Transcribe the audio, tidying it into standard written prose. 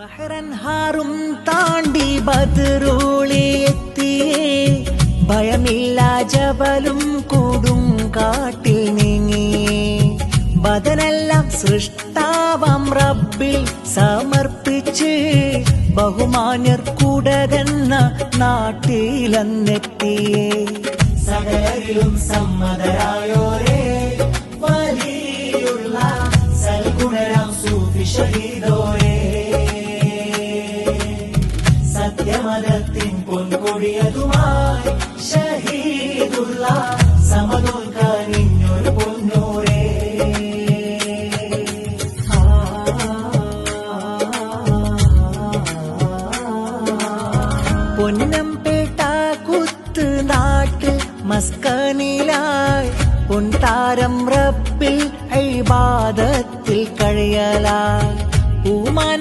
ബഹ്റൻഹാറും താണ്ടി ബദറൂളിയെത്തിയേ, ഭയമില്ല ജബലും കൂടും കാട്ടിൽ നീങ്ങിയേ. ബദനെല്ലാം സൃഷ്ടാവാം റബ്ബിൽ സമർപ്പിച്ച്, ബഹുമാന്യർ കൂടകന്ന നാട്ടിലെന്നെത്തിയേ. സകലരിലും സമ്മതരായോരേ വലിയുള്ള സൽഗുണരാം സൂഫി ഷഹീദോരേ, സത്യമതത്തിൻ പൊൻകൊടിയതുമായി ഷഹീദുള്ള സമതോൽക്കാനിഞ്ഞൊരു പൊന്നൂരേ. പൊന്നംപേട്ട കുത്ത് നാട്ടിൽ മസ്കനിലായി പൊൻതാരം റബ്ബിൽ ഇബാദത്തിൽ കഴിയലായി. പൂമാൻ